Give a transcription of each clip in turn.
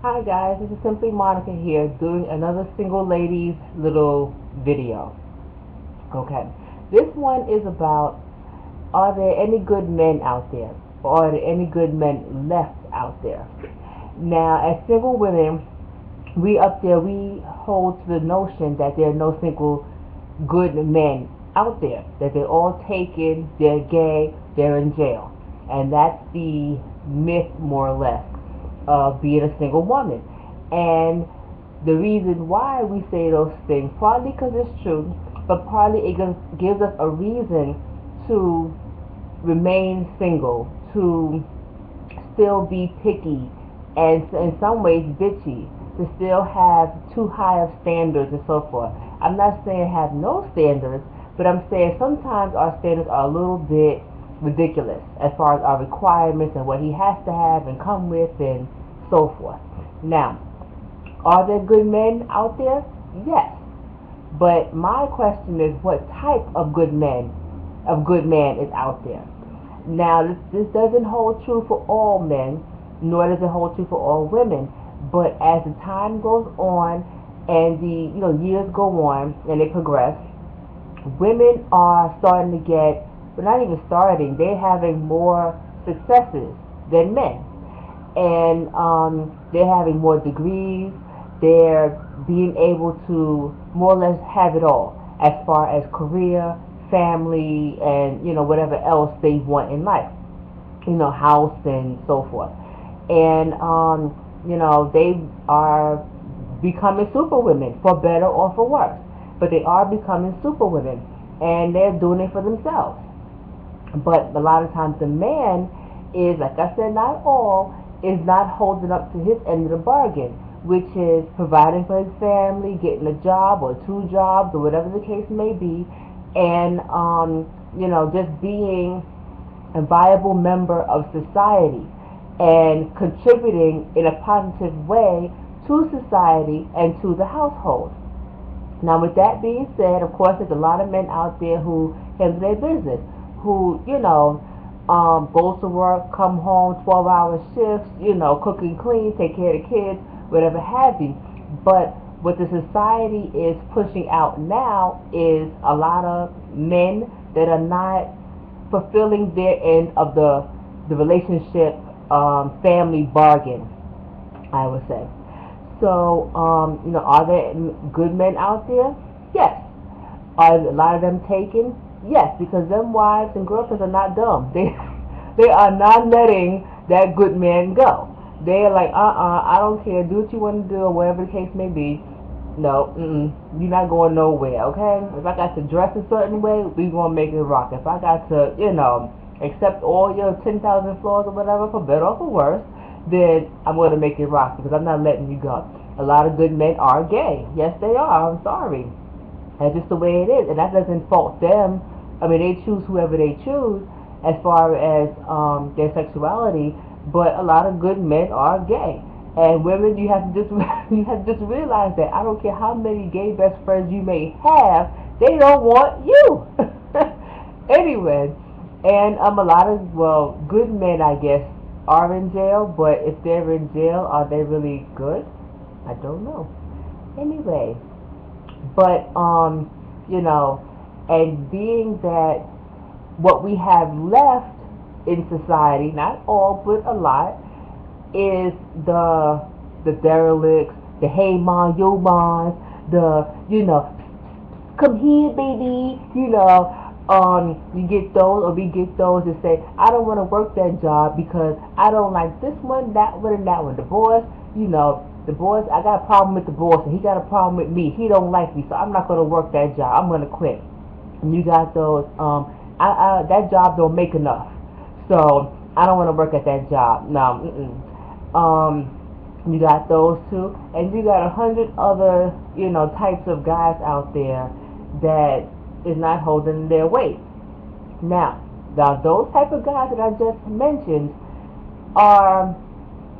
Hi guys, this is Simply Monica here doing another single ladies little video. Okay, this one is about, are there any good men out there? Or are there any good men left out there? Now, as single women, we hold to the notion that there are no single good men out there, that they're all taken, they're gay, they're in jail. And that's the myth, more or less, of being a single woman. And the reason why we say those things, partly because it's true, but partly it gives us a reason to remain single, to still be picky, and in some ways bitchy, to still have too high of standards and so forth. I'm not saying have no standards, but I'm saying sometimes our standards are a little bit ridiculous as far as our requirements and what he has to have and come with and so forth. Now, are there good men out there? Yes. But my question is, what type of good man is out there? Now, this doesn't hold true for all men, nor does it hold true for all women. But as the time goes on and the years go on and they progress, women are starting to get, but not even starting, they're having more successes than men. And they're having more degrees. They're being able to more or less have it all as far as career, family, and whatever else they want in life. House and so forth. And they are becoming superwomen, for better or for worse. But they are becoming superwomen, and they're doing it for themselves. But a lot of times the man is, like I said, not all, is not holding up to his end of the bargain, which is providing for his family, getting a job or two jobs or whatever the case may be, and just being a viable member of society and contributing in a positive way to society and to the household. Now, with that being said, of course, there's a lot of men out there who handle their business, who, goes to work, come home, 12-hour shifts, cook and clean, take care of the kids, whatever have you. But what the society is pushing out now is a lot of men that are not fulfilling their end of the relationship family bargain, I would say. So, are there good men out there? Yes. Are a lot of them taken? Yes, because them wives and girlfriends are not dumb. They are not letting that good man go. They're like, I don't care. Do what you want to do, or whatever the case may be. No, you're not going nowhere, okay? If I got to dress a certain way, we gonna make it rock. If I got to, accept all your 10,000 flaws or whatever, for better or for worse, then I'm gonna make it rock because I'm not letting you go. A lot of good men are gay. Yes, they are. I'm sorry. That's just the way it is, and that doesn't fault them. I mean, they choose whoever they choose as far as their sexuality, but a lot of good men are gay. And women, you have to just you have to just realize that I don't care how many gay best friends you may have, they don't want you. Anyway, and a lot of good men, I guess, are in jail. But if they're in jail, are they really good? I don't know. Anyway, but and being that what we have left in society, not all but a lot, is the derelicts, the hey ma, yo mas, the come here baby, you get those, or we get those that say, I don't want to work that job because I don't like this one, that one, and that one. The boss, the boss, I got a problem with the boss, and he got a problem with me. He don't like me, so I'm not going to work that job. I'm going to quit. And you got those, that job don't make enough, so I don't want to work at that job. No, you got those two, and you got 100 other, types of guys out there that is not holding their weight. Now those type of guys that I just mentioned are,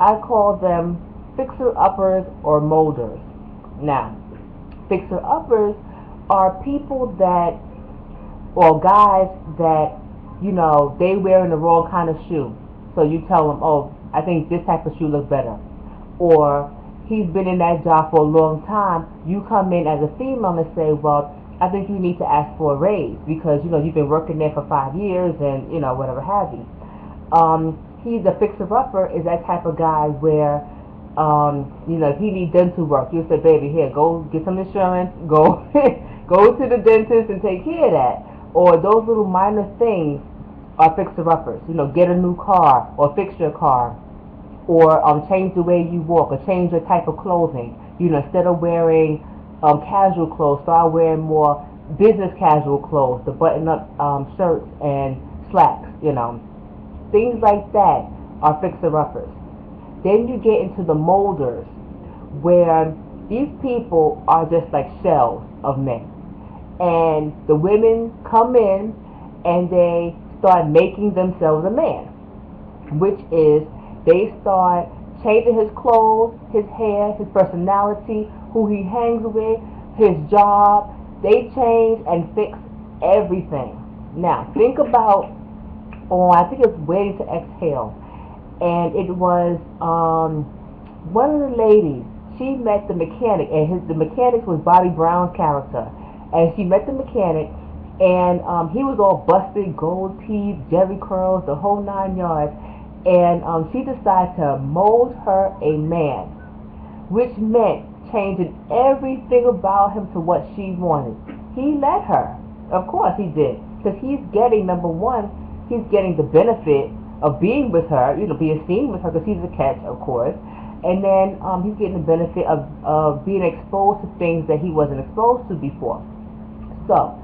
I call them fixer-uppers or molders. Now, fixer-uppers are people that, or guys that, they wearing the wrong kind of shoe. So you tell them, oh, I think this type of shoe looks better. or he's been in that job for a long time, you come in as a female and say, well, I think you need to ask for a raise because you've been working there for 5 years and whatever have you. He's a fixer-upper is that type of guy where if he needs dental work, you say, baby, here, go get some insurance, go go to the dentist and take care of that. Or those little minor things are fixer-uppers. Get a new car or fix your car, or change the way you walk, or change your type of clothing. Instead of wearing casual clothes, start wearing more business casual clothes, the button-up shirts and slacks. Things like that are fixer-uppers. Then you get into the molders, where these people are just like shells of men. And the women come in and they start making themselves a man, which is they start changing his clothes, his hair, his personality, who he hangs with, his job. They change and fix everything. Now, think about, I think it's Waiting to Exhale, and it was one of the ladies. She met the mechanic, and the mechanic was Bobby Brown's character. And she met the mechanic, and he was all busted, gold teeth, jerry curls, the whole 9 yards. And she decided to mold her a man, which meant changing everything about him to what she wanted. He let her. Of course he did, because he's getting, number one, he's getting the benefit of being with her, being seen with her, because he's a catch, of course. And then he's getting the benefit of being exposed to things that he wasn't exposed to before. So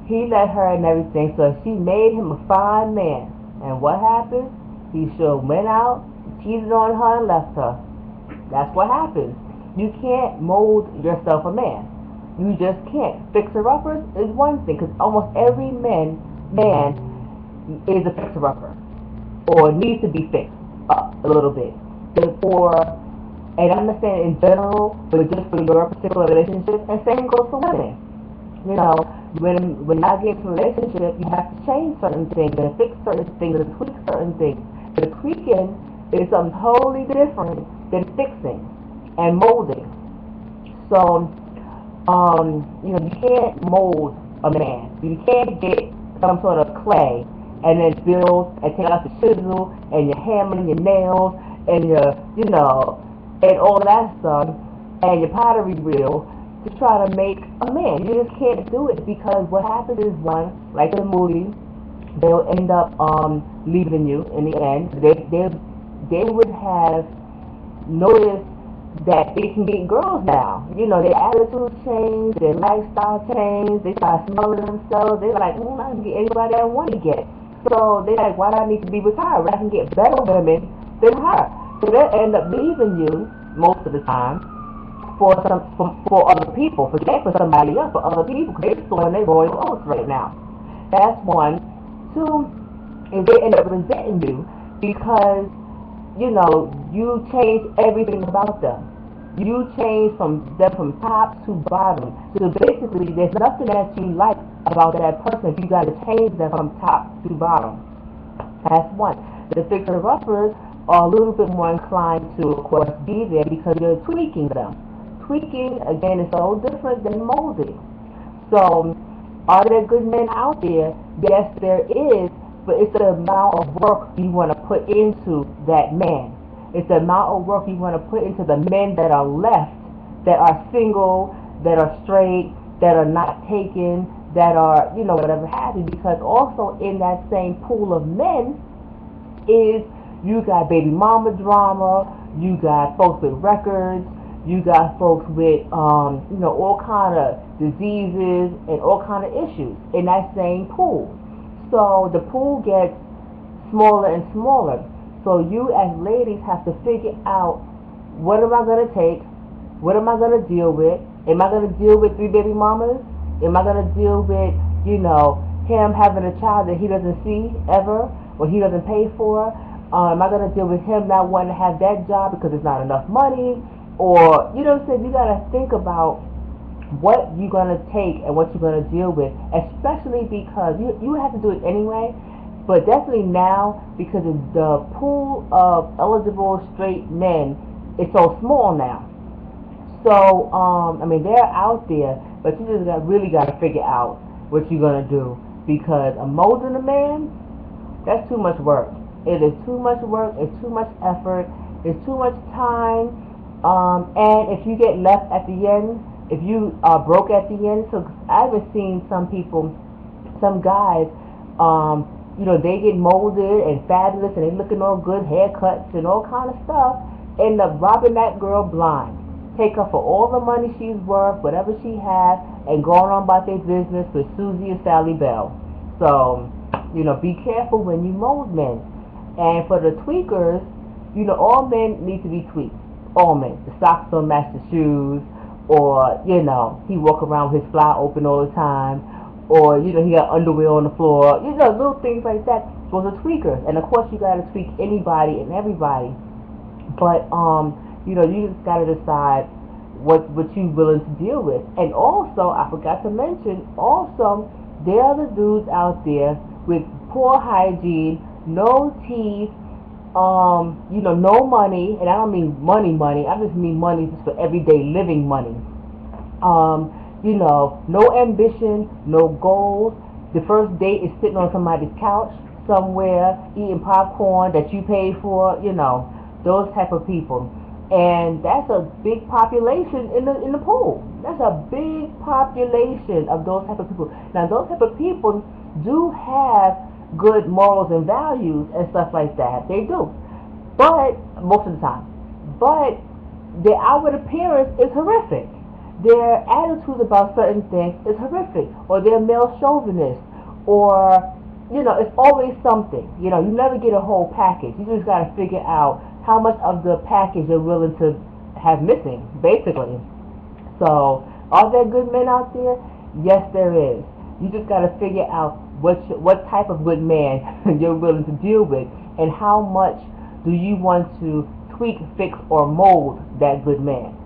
he let her and everything, so she made him a fine man. And what happened? He sure went out, cheated on her, and left her. That's what happens. You can't mold yourself a man. You just can't. Fixer-uppers is one thing, because almost every man is a fixer-upper, or needs to be fixed up a little bit. And I'm not saying in general, but just for your particular relationship, and same goes for women. When I get into a relationship, you have to change certain things, and fix certain things, and tweak certain things. The tweaking is something totally different than fixing and molding. So, you can't mold a man. You can't get some sort of clay and then build and take out the chisel and your hammer and your nails and your, and all that stuff and your pottery wheel to try to make a man. You just can't do it, because what happens is, one, like in the movie, they'll end up leaving you in the end. They would have noticed that they can get girls now. Their attitude changed, their lifestyle changed, they start smelling themselves. They're like, I can get anybody I want to get. So they're like, why do I need to be with her when I can get better women than her? So they'll end up leaving you most of the time for other people. Forget for somebody else, for other people, because they're storing their royal oats right now. That's one. Two is they end up resenting you because you change everything about them. You change from top to bottom. So basically, there's nothing that you like about that person if you got to change them from top to bottom. That's one. The fixer-uppers are a little bit more inclined to, of course, be there because you're tweaking them. Tweaking, again, is so different than molding. So, are there good men out there? Yes, there is, but it's the amount of work you want to put into that man. It's the amount of work you want to put into the men that are left, that are single, that are straight, that are not taken, that are, whatever have you. Because also in that same pool of men is, you got baby mama drama, you got folks with records, you got folks with, all kind of diseases and all kind of issues in that same pool. So the pool gets smaller and smaller. So you as ladies have to figure out, what am I going to take? What am I going to deal with? Am I going to deal with 3 baby mamas? Am I going to deal with, him having a child that he doesn't see ever, or he doesn't pay for? Am I going to deal with him not wanting to have that job because there's not enough money? Or, you got to think about what you're going to take and what you're going to deal with, especially because you have to do it anyway, but definitely now, because the pool of eligible straight men it's so small now. So, I mean, they're out there, but you just really got to figure out what you're going to do. Because a molding a man, that's too much work. It is too much work. It's too much effort. It's too much time. And if you get left at the end, if you are broke at the end, so I've seen some people, some guys, they get molded and fabulous, and they looking all good, haircuts and all kind of stuff, end up robbing that girl blind. Take her for all the money she's worth, whatever she has, and going on about their business with Susie and Sally Bell. So, be careful when you mold men. And for the tweakers, all men need to be tweaked. All men. The socks don't match the shoes, or, he walk around with his fly open all the time, or, he got underwear on the floor, little things like that. Those are tweakers. And of course, you gotta tweak anybody and everybody. But, you just gotta decide what you willing to deal with. And also, I forgot to mention, also, there are the dudes out there with poor hygiene, no teeth, no money, and I don't mean money, I just mean money just for everyday living money. No ambition, no goals. The first date is sitting on somebody's couch somewhere, eating popcorn that you paid for, those type of people. And that's a big population in the pool. That's a big population of those type of people. Now, those type of people do have good morals and values and stuff like that. They do, but most of the time, but their outward appearance is horrific. Their attitudes about certain things is horrific, or they're male chauvinist, or it's always something. You never get a whole package. You just got to figure out how much of the package you're willing to have missing, basically. So, are there good men out there? Yes, there is. You just got to figure out what type of good man you're willing to deal with, and how much do you want to tweak, fix, or mold that good man.